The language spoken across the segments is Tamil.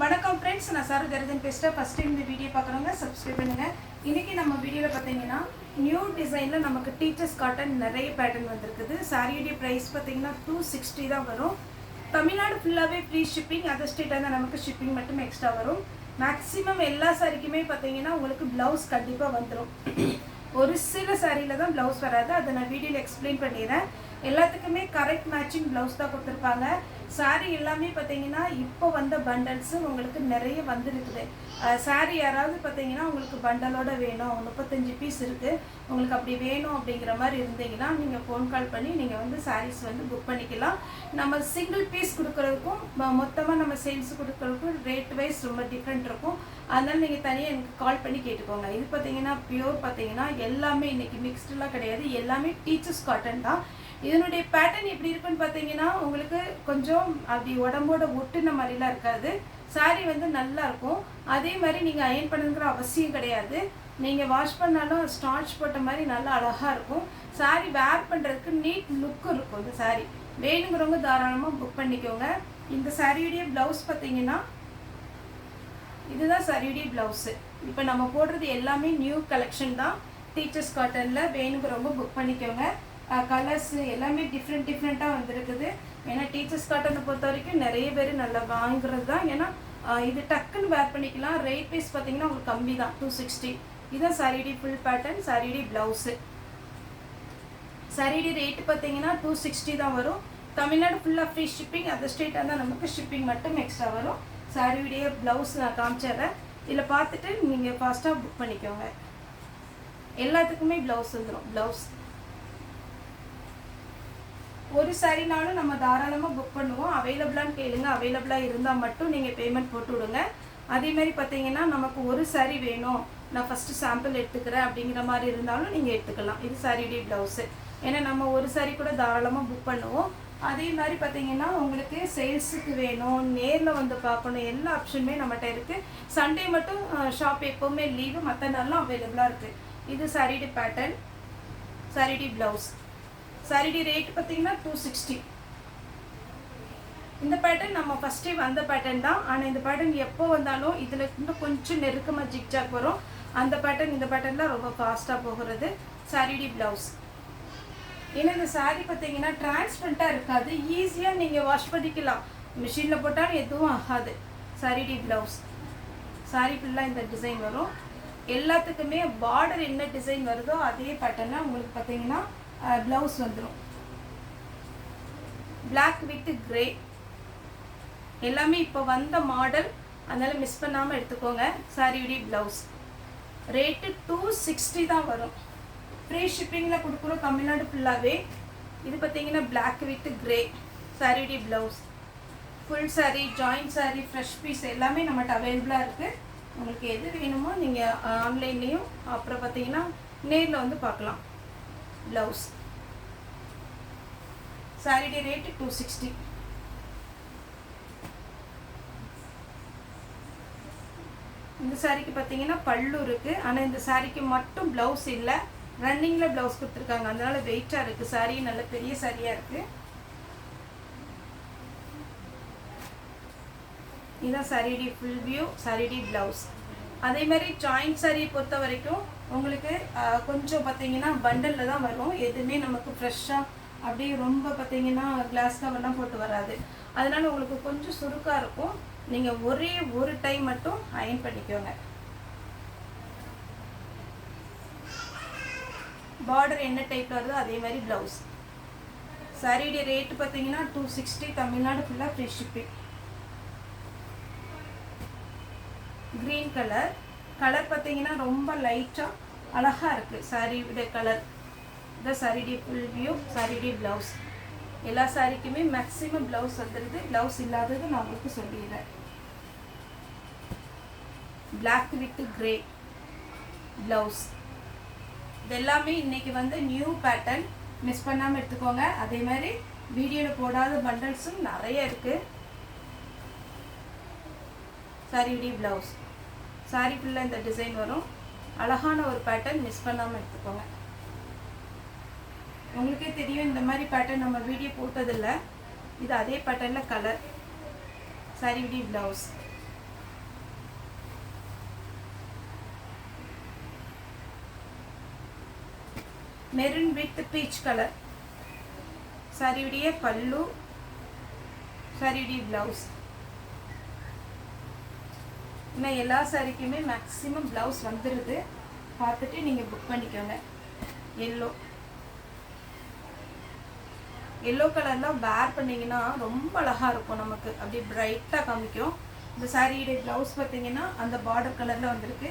வணக்கம் ஃப்ரெண்ட்ஸ், நான் சாரு தரதன் பேசுகிறேன். ஃபஸ்ட் டைம் இந்த வீடியோ பார்க்குறவங்க சப்ஸ்கிரைப் பண்ணுங்கள். இன்றைக்கி நம்ம வீடியோவில் பார்த்தீங்கன்னா நியூ டிசைனில் நமக்கு டீச்சர்ஸ் காட்டன் நிறைய பேட்டர்ன் வந்திருக்குது. சாரியுடைய ப்ரைஸ் பார்த்தீங்கன்னா 260 தான் வரும். தமிழ்நாடு ஃபுல்லாகவே ஃப்ரீ ஷிப்பிங், அதர் ஸ்டேட்டாக இருந்தால் நமக்கு ஷிப்பிங் மட்டும் எக்ஸ்ட்ரா வரும். மேக்ஸிமம் எல்லா சாரிக்குமே பார்த்தீங்கன்னா உங்களுக்கு ப்ளவுஸ் கண்டிப்பாக வந்துடும். ஒரு சில சாரியில் தான் ப்ளவுஸ் வராது, அதை நான் வீடியோவில் எக்ஸ்பிளைன் பண்ணிடுறேன். எல்லாத்துக்குமே கரெக்ட் மேட்சிங் ப்ளவுஸ் தான் கொடுத்துருப்பாங்க. சாரீ எல்லாமே பார்த்தீங்கன்னா இப்போ வந்த பண்டல்ஸு உங்களுக்கு நிறைய வந்துருக்குது. சாரீ யாராவது பார்த்தீங்கன்னா உங்களுக்கு பண்டலோட வேணும், 35 பீஸ் இருக்குது, உங்களுக்கு அப்படி வேணும் அப்படிங்கிற மாதிரி இருந்தீங்கன்னா நீங்கள் ஃபோன் கால் பண்ணி நீங்கள் வந்து சாரீஸ் வந்து புக் பண்ணிக்கலாம். நம்ம சிங்கிள் பீஸ் கொடுக்குறதுக்கும் மொத்தமாக நம்ம சேல்ஸ் கொடுக்குறதுக்கும் ரேட் வைஸ் ரொம்ப டிஃப்ரெண்ட் இருக்கும். அதனால் நீங்கள் தனியாக எனக்கு கால் பண்ணி கேட்டுக்கோங்க. இது பார்த்தீங்கன்னா பியூர் பார்த்தீங்கன்னா எல்லாமே இன்றைக்கி மிக்ஸ்டெலாம் கிடையாது, எல்லாமே டீச்சர்ஸ் காட்டன் தான். இதனுடைய பேட்டர்ன் எப்படி இருக்குன்னு பார்த்தீங்கன்னா உங்களுக்கு கொஞ்சம் அப்படி உடம்போட ஒட்டுன மாதிரிலாம் இருக்காது. சாரீ வந்து நல்லா இருக்கும். அதே மாதிரி நீங்கள் அயன் பண்ணுங்கிற அவசியம் கிடையாது. நீங்கள் வாஷ் பண்ணாலும் ஸ்டார்ச் போட்ட மாதிரி நல்லா அழகாக இருக்கும். சாரீ வேர் பண்ணுறதுக்கு நீட் லுக் இருக்கும். இந்த சாரீ வேணுங்கிறவங்க தாராளமாக புக் பண்ணிக்கோங்க. இந்த சாரியுடைய ப்ளவுஸ் பார்த்தீங்கன்னா இதுதான் சாரியுடைய ப்ளவுஸு. இப்போ நம்ம போடுறது எல்லாமே நியூ கலெக்ஷன் தான். டீச்சர்ஸ் காட்டனில் வேணுங்கிறவங்க புக் பண்ணிக்கோங்க. கலர்ஸ் எல்லாமே டிஃப்ரெண்ட்டாக வந்துருக்குது. ஏன்னா டீச்சர்ஸ் காட்டனை பொறுத்த வரைக்கும் நிறைய பேர் நல்லா வாங்குறது தான். ஏன்னா இது டக்குன்னு வேர் பண்ணிக்கலாம். ரேட் வைஸ் பார்த்தீங்கன்னா உங்களுக்கு கம்மி தான், 260. இதுதான் சாரியுடைய ஃபுல் பேட்டர்ன், சாரியுடைய ப்ளவுஸு. சாரியுடைய ரேட்டு பார்த்தீங்கன்னா 260 தான் வரும். தமிழ்நாடு ஃபுல்லாக ஃப்ரீ ஷிப்பிங், அதர் ஸ்டேட்டாக இருந்தால் நமக்கு ஷிப்பிங் மட்டும் எக்ஸ்ட்ரா வரும். சாரியுடைய ப்ளவுஸ் நான் காமிச்சிடுறேன். இதில் பார்த்துட்டு நீங்கள் ஃபாஸ்ட்டாக புக் பண்ணிக்கோங்க. எல்லாத்துக்குமே ப்ளவுஸ் வந்துடும். ப்ளவுஸ் ஒரு சாரினாலும் நம்ம தாராளமாக புக் பண்ணுவோம். அவைலபிளான்னு கேளுங்க, அவைலபிளாக இருந்தால் மட்டும் நீங்கள் பேமெண்ட் போட்டு விடுங்க. அதேமாதிரி பார்த்தீங்கன்னா நமக்கு ஒரு சாரி வேணும், நான் ஃபஸ்ட்டு சாம்பிள் எடுத்துக்கிறேன் அப்படிங்கிற மாதிரி இருந்தாலும் நீங்கள் எடுத்துக்கலாம். இது சாரியுடைய ப்ளவுஸு. ஏன்னா நம்ம ஒரு சாரி கூட தாராளமாக புக் பண்ணுவோம். அதே மாதிரி பார்த்தீங்கன்னா உங்களுக்கு சேல்ஸுக்கு வேணும், நேரில் வந்து பார்க்கணும், எல்லா ஆப்ஷனுமே நம்மகிட்ட இருக்குது. சண்டே மட்டும் ஷாப் எப்போவுமே லீவு, மற்ற நாள்லாம் அவைலபிளாக இருக்குது. இது சாரியுடைய பேட்டர்ன், சாரியுடைய ப்ளவுஸ். சாரியுடைய ரேட் பார்த்தீங்கன்னா 260. இந்த பேட்டர்ன் நம்ம ஃபஸ்ட்டே வந்த பேட்டர்ன் தான். ஆனால் இந்த பேட்டர்ன் எப்போ வந்தாலும் இதில் இன்னும் கொஞ்சம் நெருக்கமாக ஜிக்ஜாக் வரும். அந்த பேட்டர்ன் இந்த பேட்டர்ன்லாம் ரொம்ப ஃபாஸ்ட்டாக போகிறது. சாரியுடைய ப்ளவுஸ். ஏன்னா இந்த சாரீ பார்த்தீங்கன்னா டிரான்ஸ்பரண்ட்டாக இருக்காது, ஈஸியாக நீங்கள் வாஷ் பண்ணிக்கலாம். மிஷினில் போட்டாலும் எதுவும் ஆகாது. சாரியுடைய ப்ளவுஸ். சாரீ ஃபுல்லாக இந்த டிசைன் வரும். எல்லாத்துக்குமே பார்டர் என்ன டிசைன் வருதோ அதே பேட்டர்னாக உங்களுக்கு பார்த்தீங்கன்னா ப்ளவுஸ் வந்துடும். பிளாக் வித் கிரே எல்லாமே இப்போ வந்த மாடல், அதனால் மிஸ் பண்ணாமல் எடுத்துக்கோங்க. சாரியுடைய ப்ளவுஸ் ரேட்டு 260 தான் வரும். ஃப்ரீ ஷிப்பிங்கில் கொடுக்குறோம் தமிழ்நாடு ஃபுல்லாகவே. இது பார்த்தீங்கன்னா பிளாக் வித் கிரே சாரியுடைய blouse. Full sari, joint sari, fresh piece எல்லாமே நம்மகிட்ட அவைலபிளாக இருக்குது. உங்களுக்கு எது வேணுமோ நீங்கள் ஆன்லைன்லேயும் அப்புறம் பார்த்தீங்கன்னா நேரில் வந்து பார்க்கலாம். ப்ளவுஸ். சாரியுடைய ரேட்டு 260. இந்த சாரிக்கு பார்த்தீங்கன்னா பல்லு இருக்குது, ஆனால் இந்த சாரிக்கு மட்டும் ப்ளவுஸ் இல்லை, ரன்னிங்கில் ப்ளவுஸ் கொடுத்துருக்காங்க. அதனால வெயிட்டாக இருக்குது. சாரி நல்ல பெரிய சாரியாக இருக்குது. இதுதான் சாரியுடைய ஃபுல் வியூ, சாரியுடைய ப்ளவுஸ். அதே மாதிரி ஜாயிண்ட் சாரியை பொறுத்த வரைக்கும் உங்களுக்கு கொஞ்சம் பார்த்தீங்கன்னா பண்டலில் தான் வரும். எதுவுமே நமக்கு ஃப்ரெஷ்ஷாக அப்படியே ரொம்ப பார்த்தீங்கன்னா கிளாஸ் கவர்லாம் போட்டு வராது. அதனால் உங்களுக்கு கொஞ்சம் சுருக்காக இருக்கும். நீங்கள் ஒரே ஒரு டைம் மட்டும் அயன் பண்ணிக்கோங்க. பார்டர் என்ன டைப்பில் வருதோ அதே மாதிரி ப்ளவுஸ். சாரியுடைய ரேட்டு பார்த்தீங்கன்னா 260. தமிழ்நாடு ஃபுல்லாக free shipping. Green colour. Colour பார்த்தீங்கன்னா ரொம்ப லைட்டாக அழகாக இருக்குது. சாரியுடைய கலர். இந்த சாரியுடைய ஃபுல் வியூ, சாரியுடைய ப்ளவுஸ். எல்லா சாரிக்குமே மேக்ஸிமம் ப்ளவுஸ் வந்துடுது. ப்ளவுஸ் இல்லாதது நான் உங்களுக்கு சொல்லிடுறேன். Black with grey blouse. இது எல்லாமே இன்றைக்கி வந்து நியூ பேட்டர்ன், மிஸ் பண்ணாமல் எடுத்துக்கோங்க. அதே மாதிரி வீடியோவில் போடாத பண்டல்ஸும் நிறைய இருக்குது. சாரியுடைய ப்ளவுஸ். சாரி ஃபுல்லாக இந்த டிசைன் வரும். அழகான ஒரு பேட்டர்ன், மிஸ் பண்ணாமல் எடுத்துக்கோங்க. உங்களுக்கே தெரியும் இந்த மாதிரி பேட்டர்ன் நம்ம வீடியோ போட்டதில்லை. இது அதே பேட்டர்னில் கலர். சாரியுடைய blouse. Maroon with peach colour. சாரியுடைய பல்லு, சாரியுடைய ப்ளவுஸ். இன்னும் எல்லா சாரிக்குமே மேக்ஸிமம் ப்ளவுஸ் வந்துடுது. பார்த்துட்டு நீங்கள் புக் பண்ணிக்கோங்க. எல்லோ கலர்லாம் வேர் பண்ணிங்கன்னா ரொம்ப அழகாக இருக்கும், நமக்கு அப்படியே பிரைட்டாக காமிக்கும். இந்த சாரியுடைய ப்ளவுஸ் பார்த்தீங்கன்னா அந்த பார்டர் கலரில் வந்திருக்கு.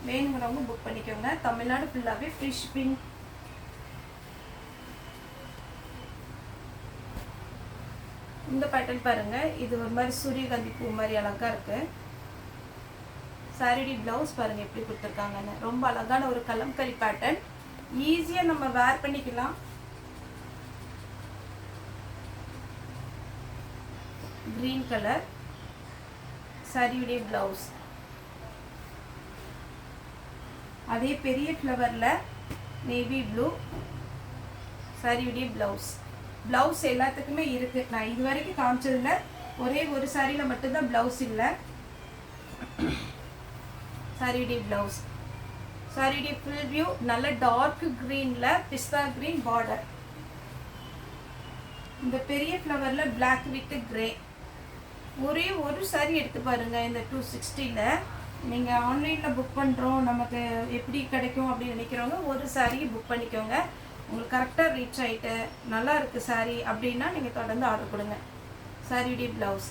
வேணுங்கிறவங்க புக் பண்ணிக்கோங்க. தமிழ்நாடு ஃபுல்லாகவே ஃப்ரீ ஷிப்பிங். இந்த பேட்டர்ன் பாருங்கள், இது ஒரு மாதிரி சூரியகாந்தி பூ மாதிரி அழகாக இருக்குது. சாரியுடைய ப்ளவுஸ் பாருங்கள் எப்படி கொடுத்துருக்காங்கன்னு. ரொம்ப அழகான ஒரு கலம்கரி பேட்டர்ன். ஈஸியாக நம்ம வேர் பண்ணிக்கலாம். கிரீன் கலர் சாரியுடைய ப்ளவுஸ். அதே பெரிய ஃப்ளவரில் நேவி ப்ளூ சாரியுடைய ப்ளவுஸ். ப்ளவுஸ் எல்லாத்துக்குமே இருக்குது. நான் இது வரைக்கும் காமிச்சதில்ல, ஒரே ஒரு சாரியில் மட்டும்தான் ப்ளவுஸ் இல்லை. சாரியுடைய ப்ளவுஸ். சாரியுடைய ஃபுல் வியூ நல்ல டார்க் க்ரீனில் பிஸ்தா க்ரீன் பார்டர். இந்த பெரிய ஃப்ளவரில் பிளாக் வித் கிரே. ஒரே ஒரு சாரி எடுத்து பாருங்கள். இந்த 260ல் நீங்கள் ஆன்லைனில் புக் பண்ணுறோம், நமக்கு எப்படி கிடைக்கும் அப்படின்னு நினைக்கிறவங்க ஒரு சாரியை புக் பண்ணிக்கோங்க. உங்களுக்கு கரெக்டாக ரீச் ஆகிட்டு நல்லா இருக்குது சாரி அப்படின்னா நீங்கள் தொடர்ந்து ஆர்டர் கொடுங்க. சாரியுடைய ப்ளவுஸ்.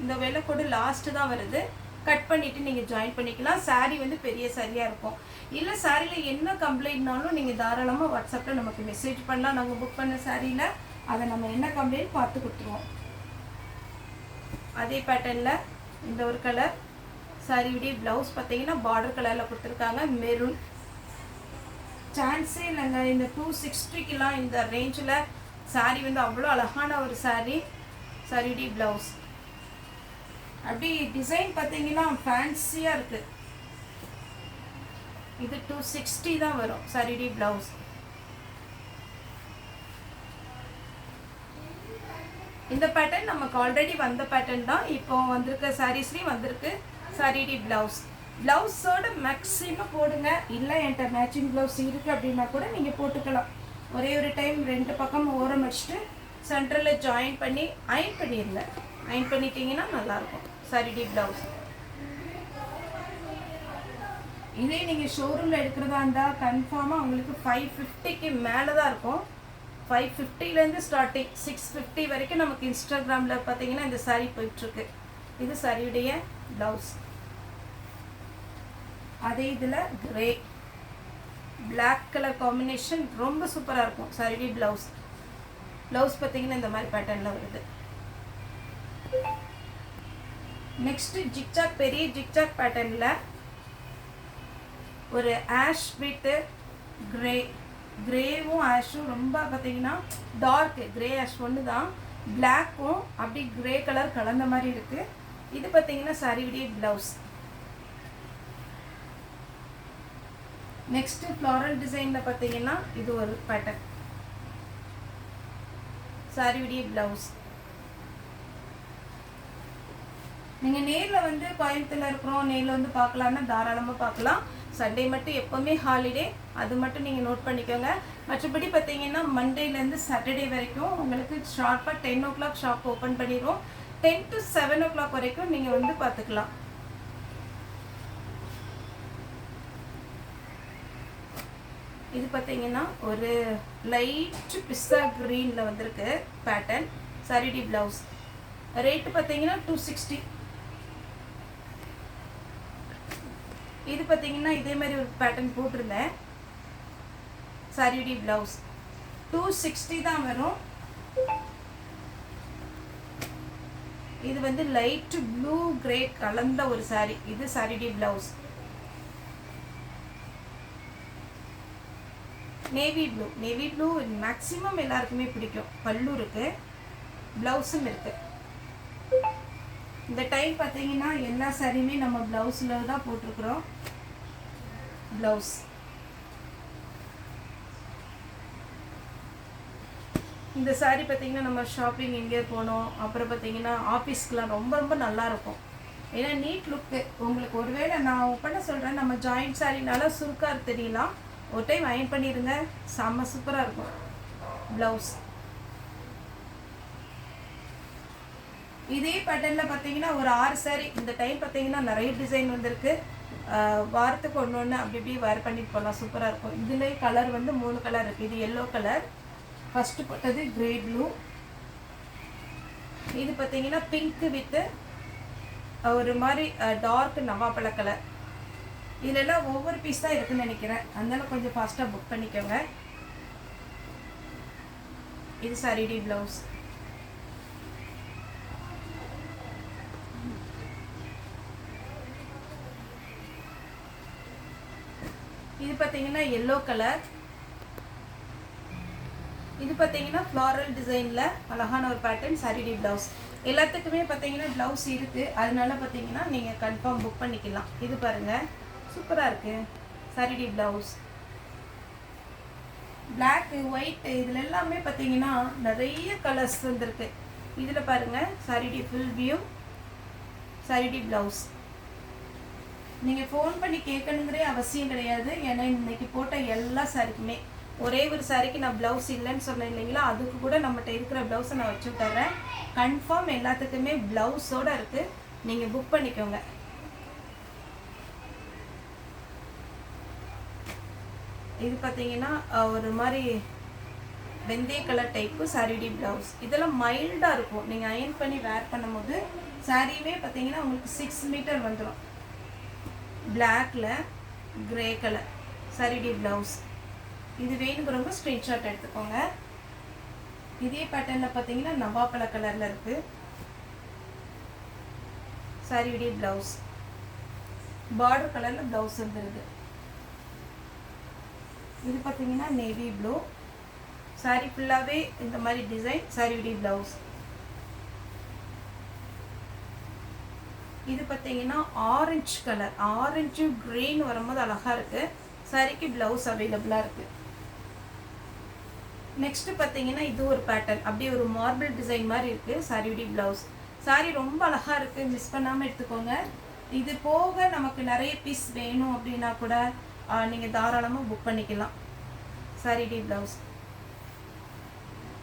இந்த விலை கூட லாஸ்ட்டு தான் வருது. கட் பண்ணிவிட்டு நீங்கள் ஜாயின் பண்ணிக்கலாம். சாரீ வந்து பெரிய சாரியாக இருக்கும். இல்லை சாரியில் என்ன கம்ப்ளைண்ட்னாலும் நீங்கள் தாராளமாக வாட்ஸ்அப்பில் நமக்கு மெசேஜ் பண்ணலாம். நாங்கள் புக் பண்ண சாரியில் அதை நம்ம என்ன கம்ப்ளைண்ட் பார்த்து கொடுத்துருவோம். அதே பேட்டர்னில் இந்த ஒரு கலர். சாரியுடைய ப்ளவுஸ் பார்த்தீங்கன்னா பார்டர் கலரில் கொடுத்துருக்காங்க, மெரூன். சான்ஸே இல்லைங்க, இந்த 260க்கெலாம் இந்த ரேஞ்சில் சாரீ வந்து அவ்வளோ அழகான ஒரு சாரீ. சாரியுடைய ப்ளவுஸ் அப்படி டிசைன் பார்த்தீங்கன்னா ஃபேன்சியாக இருக்குது. இது 260 தான் வரும் சாரியுடைய ப்ளவுஸ். இந்த பேட்டர்ன் நமக்கு ஆல்ரெடி வந்த பேட்டர்ன் தான். இப்போ வந்திருக்க சாரீஸ்லேயும் வந்திருக்கு சாரியுடைய ப்ளவுஸ். ப்ளவுஸோட மேக்ஸிமம் போடுங்க. இல்லை என்கிட்ட மேட்சிங் ப்ளவுஸ் இருக்குது அப்படின்னா கூட நீங்கள் போட்டுக்கலாம். ஒரே ஒரு டைம் 2 பக்கம் ஓரம் வச்சுட்டு சென்டரில் ஜாயின் பண்ணி அயன் பண்ணிடுங்க. அயன் பண்ணிட்டீங்கன்னா நல்லாயிருக்கும். சாரியுடைய ப்ளவுஸ். இதே நீங்கள் ஷோரூமில் எடுக்கிறதா இருந்தால் கன்ஃபார்மாக உங்களுக்கு 550க்கு மேலே தான் இருக்கும். 550லேருந்து ஸ்டார்டிங் 650 வரைக்கும் நமக்கு இன்ஸ்டாகிராமில் பார்த்தீங்கன்னா இந்த சாரீ போயிட்டுருக்கு. இது சாரியுடைய ப்ளவுஸ். அதே இதில் கிரே பிளாக் கலர் காம்பினேஷன் ரொம்ப சூப்பராக இருக்கும். சாரியுடைய ப்ளவுஸ். ப்ளவுஸ் பார்த்தீங்கன்னா இந்த மாதிரி பேட்டர்னில் வருது. நெக்ஸ்ட்டு ஜிக்ஜாக், பெரிய ஜிக்ஜாக் பேட்டர்னில் ஒரு ஆஷ் வித்து கிரே. கிரேவும் ஆஷும் ரொம்ப பார்த்தீங்கன்னா டார்க் கிரே ஆஷ் ஒன்று தான். பிளாக்கும் அப்படி கிரே கலர் கலந்த மாதிரி இருக்குது. இது பார்த்தீங்கன்னா சாரியுடைய ப்ளவுஸ். நெக்ஸ்ட்டு ஃப்ளாரல் டிசைனில் பார்த்தீங்கன்னா இது ஒரு பேட்டர்ன். சாரியுடைய ப்ளவுஸ். நீங்கள் நேரில் வந்து கோயம்புத்தூரில் இருக்கிறோம், நேரில் வந்து பார்க்கலான்னா தாராளமாக பார்க்கலாம். சண்டே மட்டும் எப்போவுமே ஹாலிடே, அது மட்டும் நீங்கள் நோட் பண்ணிக்கோங்க. மற்றபடி பார்த்தீங்கன்னா மண்டேலேருந்து சாட்டர்டே வரைக்கும் உங்களுக்கு ஷார்ப்பாக 10 o'clock ஷாப் ஓப்பன் பண்ணிடுவோம். 10 to 7 o'clock வரைக்கும் நீங்கள் வந்து பார்த்துக்கலாம். இது பார்த்தீங்கன்னா ஒரு லைட் பிஸ்தா க்ரீனில் வந்திருக்கு பேட்டர்ன். சாரியுடைய ப்ளவுஸ். ரேட்டு பார்த்தீங்கன்னா 260. இது பார்த்தீங்கன்னா இதே மாதிரி ஒரு பேட்டர்ன் போட்டிருந்தேன். சாரியுடைய ப்ளவுஸ் 260 தான் வரும். இது வந்து லைட் ப்ளூ கிரே கலந்த ஒரு சாரி. இது சாரியுடைய blouse. Navy blue. Navy blue maximum எல்லாருக்குமே பிடிக்கும். பல்லு இருக்குது, ப்ளவுஸும் இருக்குது. இந்த டைம் பார்த்தீங்கன்னா எல்லா சாரியுமே நம்ம ப்ளவுஸில் தான் போட்டிருக்கிறோம். ப்ளவுஸ். இந்த சாரி பார்த்தீங்கன்னா நம்ம ஷாப்பிங் எங்கேயோ போனோம், அப்புறம் பார்த்தீங்கன்னா ஆஃபீஸ்க்கெலாம் ரொம்ப ரொம்ப நல்லாயிருக்கும். ஏன்னா நீட் லுக்கு உங்களுக்கு. ஒருவேளை நான் பண்ண சொல்கிறேன், நம்ம ஜாயிண்ட் சாரினால சுருக்கார் தெரியலாம். ஒரு டைம் அயன் பண்ணிடுங்க, செம்ம சூப்பராக இருக்கும் ப்ளவுஸ். இதே பேட்டர்னில் பார்த்தீங்கன்னா ஒரு 6 சாரீ இந்த டைம் பார்த்தீங்கன்னா நிறைய டிசைன் வந்திருக்கு. வாரத்துக்கு ஒன்று அப்படி இப்படி வேர் பண்ணிட்டு போகலாம், சூப்பராக இருக்கும். இதுலேயே கலர் வந்து 3 கலர் இருக்குது. இது எல்லோ கலர், ஃபஸ்ட்டு போட்டது கிரே ப்ளூ, இது பார்த்தீங்கன்னா பிங்க் வித்து ஒரு மாதிரி டார்க் நவாப்பழ கலர். இதிலெல்லாம் ஒவ்வொரு பீஸ் தான் இருக்குதுன்னு நினைக்கிறேன், அதனால கொஞ்சம் ஃபாஸ்ட்டாக புக் பண்ணிக்கோங்க. இது சாரிடி ப்ளவுஸ். இது பார்த்தீங்கன்னா எல்லோ கலர், இது பார்த்தீங்கன்னா ஃப்ளாரல் டிசைனில் அழகான ஒரு பேட்டர்ன் சாரிடி ப்ளவுஸ். எல்லாத்துக்குமே பார்த்தீங்கன்னா ப்ளவுஸ் இருக்குது, அதனால பார்த்தீங்கன்னா நீங்கள் கன்ஃபார்ம் புக் பண்ணிக்கலாம். இது பாருங்கள் சூப்பராக இருக்குது சாரிடி ப்ளவுஸ். பிளாக்கு ஒயிட்டு இதில் எல்லாமே பார்த்தீங்கன்னா நிறைய கலர்ஸ் வந்துருக்கு. இதில் பாருங்கள் சாரிடி ஃபுல் வியூ சாரிடி ப்ளவுஸ். நீங்கள் ஃபோன் பண்ணி கேட்கணுங்கிறே அவசியம் கிடையாது, ஏன்னா இன்றைக்கி போட்ட எல்லா சாரிக்குமே ஒரே ஒரு சாரிக்கு நான் ப்ளவுஸ் இல்லைன்னு சொன்னேன் இல்லைங்களா, அதுக்கு கூட நம்மகிட்ட இருக்கிற ப்ளவுஸை நான் வச்சு தர்றேன். கன்ஃபார்ம் எல்லாத்துக்குமே ப்ளவுஸோடு இருக்குது, நீங்கள் புக் பண்ணிக்கோங்க. இது பார்த்தீங்கன்னா ஒரு மாதிரி வெந்தய கலர் டைப்பு சாரிடி ப்ளவுஸ். இதெல்லாம் மைல்டாக இருக்கும், நீங்கள் அயன் பண்ணி வேர் பண்ணும்போது சாரியுமே பார்த்தீங்கன்னா உங்களுக்கு 6 மீட்டர் வந்துடும். பிளாக்ல கிரே கலர் சாரிடி ப்ளவுஸ். இது வேணுங்கிறவங்க ஸ்க்ரீன்ஷாட் எடுத்துக்கோங்க. இதே பேட்டர்னில் பார்த்தீங்கன்னா நவாப்பழ கலரில் இருக்குது சாரிடி ப்ளவுஸ். பார்டர் கலரில் ப்ளவுஸ் வந்துடுது. இது பார்த்தீங்கன்னா நேவி ப்ளூ, சாரி ஃபுல்லாகவே இந்த மாதிரி டிசைன் சாரிடி ப்ளவுஸ். இது பார்த்தீங்கன்னா ஆரஞ்சு கலர், ஆரஞ்சு க்ரீன் வரும்போது அழகாக இருக்குது. சாரிக்கு ப்ளவுஸ் அவைலபிளாக இருக்குது. நெக்ஸ்ட்டு பார்த்தீங்கன்னா இது ஒரு பேட்டர்ன், அப்படியே ஒரு மார்பிள் டிசைன் மாதிரி இருக்குது சாரிடி ப்ளவுஸ். சாரி ரொம்ப அழகாக இருக்குது, மிஸ் பண்ணாமல் எடுத்துக்கோங்க. இது போக நமக்கு நிறைய பீஸ் வேணும் அப்படின்னா கூட நீங்கள் தாராளமாக புக் பண்ணிக்கலாம். சாரிடி ப்ளவுஸ்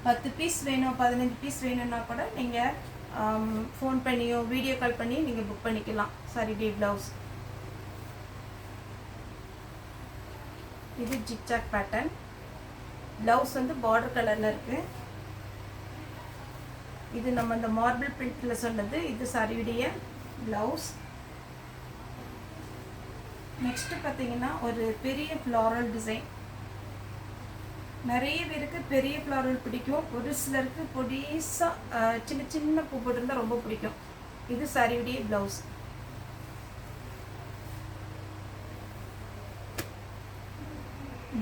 10 பீஸ் வேணும் 15 பீஸ் வேணும்னா கூட நீங்கள் ஃபோன் பண்ணியோ வீடியோ கால் பண்ணி நீங்கள் புக் பண்ணிக்கலாம் சாரிடி ப்ளவுஸ். இது ஜிக்ஜாக் பேட்டர்ன், ப்ளவுஸ் வந்து பார்டர் கலரில் இருக்குது. இது நம்ம இந்த மார்பிள் பிரிண்டில் சொன்னது, இது சாரியுடைய ப்ளவுஸ். நெக்ஸ்ட்டு பார்த்தீங்கன்னா ஒரு பெரிய ஃப்ளாரல் டிசைன். நிறைய பேருக்கு பெரிய ஃப்ளாரல் பிடிக்கும், ஒரு சிலருக்கு பொடிசாக சின்ன சின்ன பூ போட்டிருந்தால் ரொம்ப பிடிக்கும். இது சாரியுடைய ப்ளவுஸ்.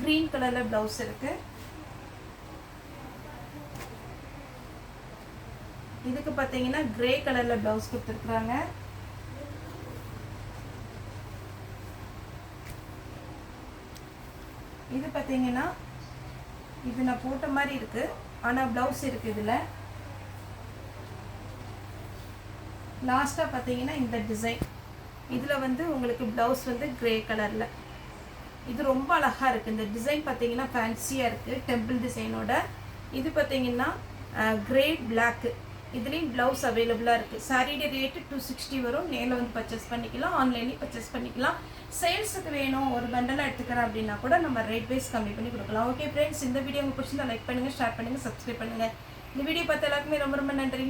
க்ரீன் கலரில் ப்ளவுஸ் இருக்குது. இதுக்கு பார்த்தீங்கன்னா கிரே கலரில் ப்ளவுஸ் கொடுத்துருக்குறாங்க. இது பார்த்தீங்கன்னா இது நான் போட்ட மாதிரி இருக்குது, ஆனால் ப்ளவுஸ் இருக்குது இதில். லாஸ்ட்டாக பார்த்தீங்கன்னா இந்த டிசைன், இதில் வந்து உங்களுக்கு ப்ளவுஸ் வந்து கிரே கலரில். இது ரொம்ப அழகாக இருக்குது. இந்த டிசைன் பார்த்தீங்கன்னா ஃபேன்சியாக இருக்குது, டெம்பிள் டிசைனோட. இது பார்த்தீங்கன்னா கிரே பிளாக்கு, இதுலேயும் ப்ளவுஸ் அவைலபிளாக இருக்குது. சாரியோட ரேட்டு 260 வரும். நேரில் வந்து பர்ச்சேஸ் பண்ணிக்கலாம், ஆன்லைன்லேயும் பர்ச்சேஸ் பண்ணிக்கலாம். சேல்ஸுக்கு வேணும் ஒரு பண்டலாக எடுத்துக்கிறேன் அப்படின்னா கூட நம்ம ரேட் வைஸ் கம்மி பண்ணி கொடுக்கலாம். ஓகே ஃப்ரெண்ட்ஸ், இந்த வீடியோ உங்களுக்கு பிடிச்சிருந்தா லைக் பண்ணுங்கள், ஷேர் பண்ணுங்கள், சப்ஸ்கிரைப் பண்ணுங்கள். இந்த வீடியோ பார்த்த எல்லாருக்குமே ரொம்ப ரொம்ப நன்றி.